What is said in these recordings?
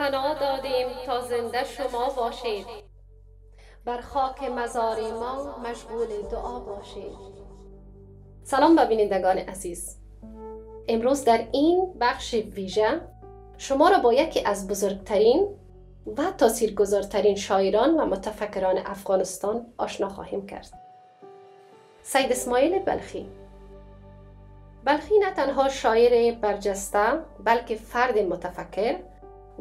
پناه دادیم تا زنده شما باشید. بر خاک مزار ما مشغول دعا باشید. سلام ببینندگان عزیز. امروز در این بخش ویژه شما را با یکی از بزرگترین و تاثیرگذارترین شاعران و متفکران افغانستان آشنا خواهیم کرد. سید اسماعیل بلخی. بلخی نه تنها شاعر برجسته بلکه فرد متفکر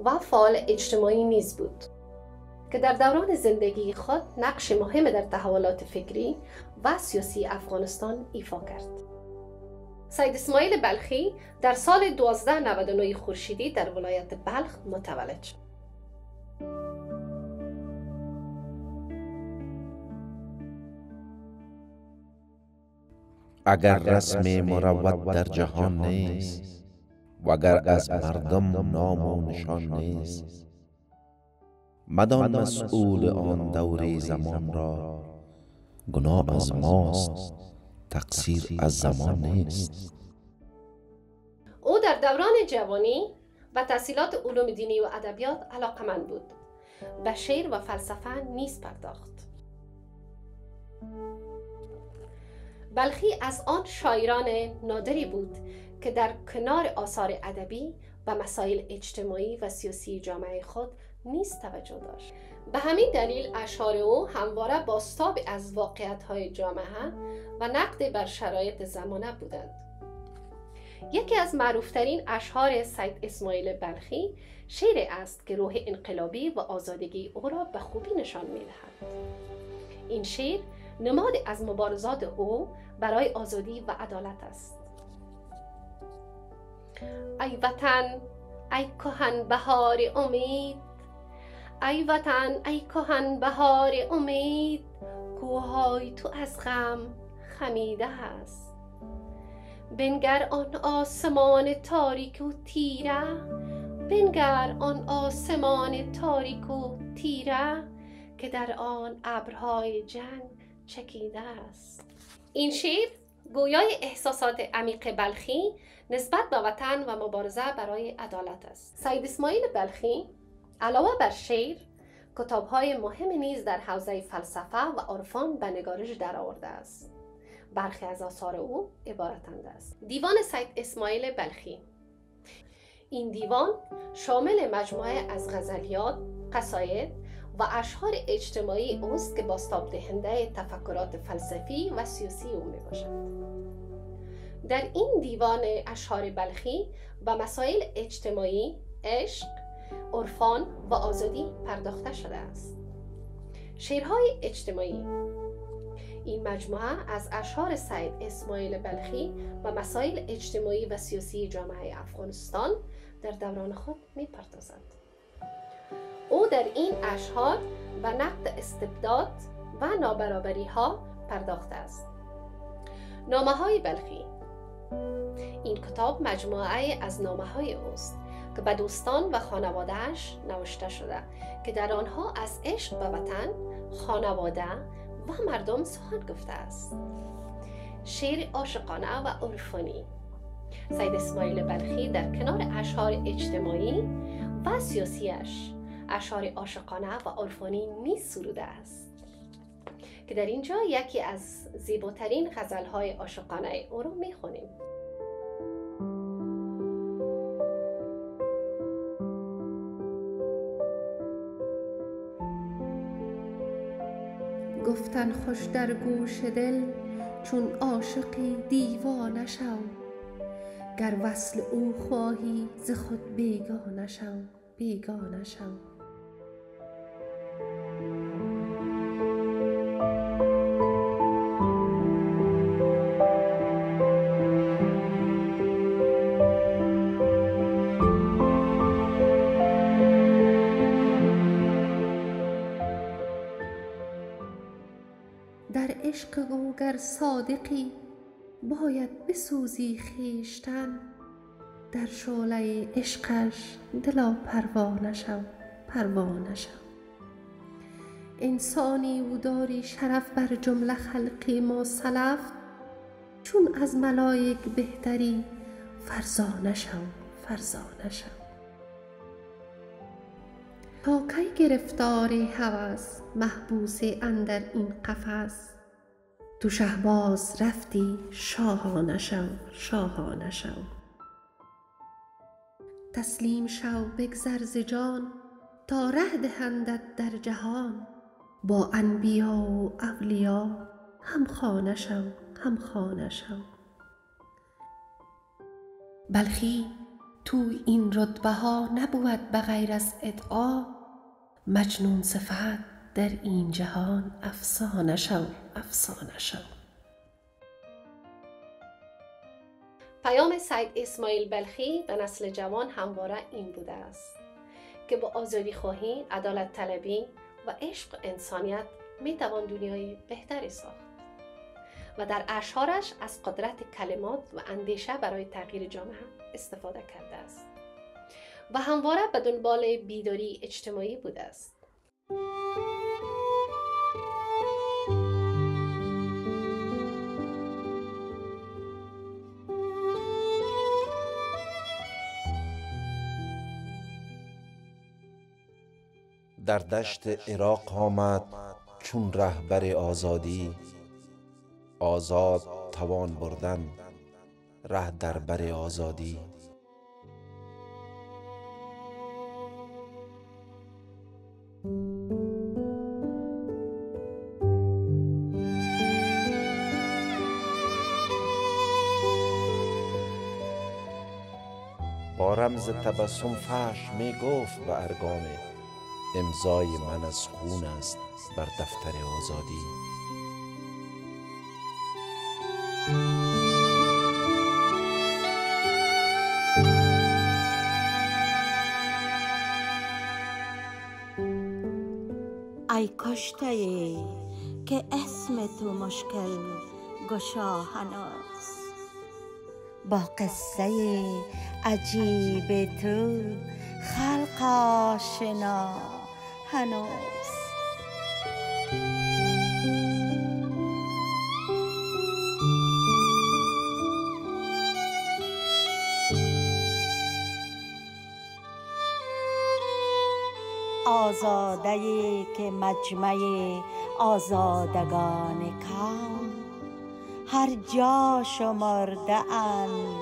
و فعال اجتماعی نیز بود که در دوران زندگی خود نقش مهم در تحولات فکری و سیاسی افغانستان ایفا کرد. سید اسماعیل بلخی در سال 1299 خورشیدی در ولایت بلخ متولد شد. اگر رسم مروت در جهان نیست وگر از مردم نام و نشان نیست، مدان مسئول آن دوره زمان را، گناه از ماست تقصیر از زمان نیست. او در دوران جوانی به تحصیلات علوم دینی و ادبیات علاقه‌مند بود. به شعر و فلسفه نیز پرداخت. بلخی از آن شاعران نادری بود که در کنار آثار ادبی و مسائل اجتماعی و سیاسی جامعه خود نیز توجه داشت. به همین دلیل اشعار او همواره بازتاب از واقعیت‌های جامعه و نقد بر شرایط زمانه بودند. یکی از معروفترین اشعار سید اسماعیل بلخی شعری است که روح انقلابی و آزادگی او را به خوبی نشان می‌دهد. این شعر نمادی از مبارزات او برای آزادی و عدالت است. ای وطن ای کهن بهار امید، ای وطن ای کهن بهار امید، کوههای تو از غم خمیده است. بنگر آن آسمان تاریک و تیره، بنگر آن آسمان تاریک و تیره، که در آن ابرهای جنگ چکیده است. این شعر گویای احساسات عمیق بلخی نسبت به وطن و مبارزه برای عدالت است. سید اسماعیل بلخی علاوه بر شعر، کتاب‌های مهم نیز در حوزه فلسفه و عرفان به نگارش درآورده است. برخی از آثار او عبارتند است: دیوان سید اسماعیل بلخی. این دیوان شامل مجموعه از غزلیات، قصاید و اشعار اجتماعی اوست که بازتاب دهنده تفکرات فلسفی و سیاسی او می باشد. در این دیوان اشعار بلخی به مسائل اجتماعی، عشق، عرفان و آزادی پرداخته شده است. شعرهای اجتماعی. این مجموعه از اشعار سید اسماعیل بلخی و مسائل اجتماعی و سیاسی جامعه افغانستان در دوران خود می پردازد. او در این اشعار به نقد استبداد و نابرابری ها پرداخته است. نامه های بلخی. این کتاب مجموعه از نامه های اوست که به دوستان و خانواده‌اش نوشته شده که در آنها از عشق به وطن، خانواده و مردم سخن گفته است. شعر عاشقانه و عرفانی. سید اسماعیل بلخی در کنار اشعار اجتماعی و سیاسیش اشعار عاشقانه و عرفانی نیز سروده است که در اینجا یکی از زیباترین غزل‌های عاشقانه او را می‌خوانیم. گفتن خوش در گوش دل چون عاشقی دیوانه شو، گر وصل او خواهی ز خود بیگانه شو، بیگانه شو. در عشق او گر صادقی باید بسوزی خویشتن، در شعله عشقش دلا پروانه شو، پروانه شو. انسانی او داری شرف بر جمله خلقی ما سلف، چون از ملائک بهتری فرزانه شو، فرزانه شو. تا کی گرفتار هوس محبوس اندر این قفس؟ تو شهباز رفتی شاهانه شو شاهانه شو. تسلیم شو بگذر ز جان تا ره دهندت در جهان. با انبیا و اولیا هم خانه شو هم خانه شو. بلخی توی این رتبه ها نبود بغیر از ادعا. مجنون صفت در این جهان افسانه شو افسانه شو. پیام سید اسماعیل بلخی به نسل جوان همواره این بوده است که با آزادی خواهی، عدالت طلبی و عشق انسانیت می توان دنیای بهتری ساخت و در اشعارش از قدرت کلمات و اندیشه برای تغییر جامعه استفاده کرده است و همواره به دنبال بیداری اجتماعی بوده است. در دشت عراق آمد چون رهبر آزادی. آزاد توان بردن ره در بر آزادی. با رمز تبسم فحش می گفت به ارگامه. امضای من از خون است بر دفتر آزادی. ای کشته که اسم تو مشکل گشا هنوز. با قصه عجیب تو خلق آشنا هنوز. آزاده‌ای که مجمع آزادگان کون. هر جا شمرده اند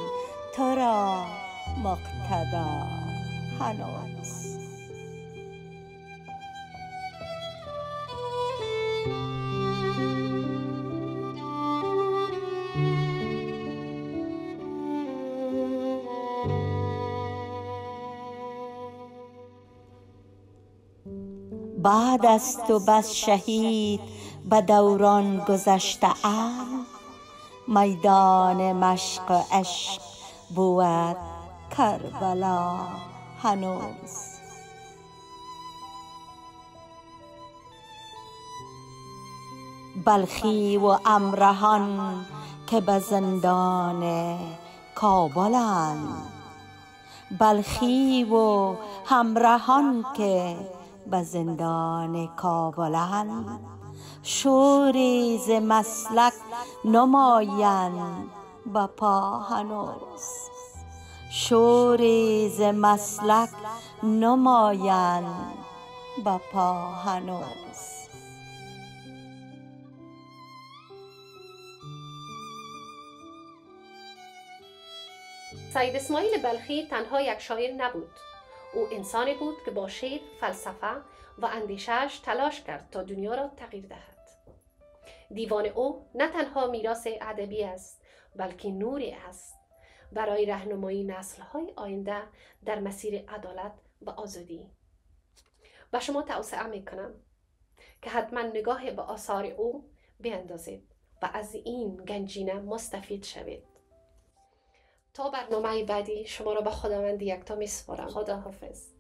تو را مقتدا هنوز. بعد از تو بس شهید به دوران گذشته ام. میدان مشق و عشق بود کربلا هنوز. بلخی و امرهان که به زندان کابلند. بلخی و همراهان که به زندان کابلند. شوری ز مسلک نمایند به پا هنوز. شوری ز مسلک نمایند به پا هنوز. سید اسماعیل بلخی تنها یک شاعر نبود. او انسانی بود که با شعر، فلسفه و اندیشه‌اش تلاش کرد تا دنیا را تغییر دهد. دیوان او نه تنها میراث ادبی است، بلکه نوری است برای راهنمایی نسل‌های آینده در مسیر عدالت و آزادی. به شما توصیه می‌کنم که حتما نگاه به آثار او بیندازید و از این گنجینه مستفید شوید. تا برنامه بعدی شما را به خداوند یکتا می‌سپارم. خدا حافظ.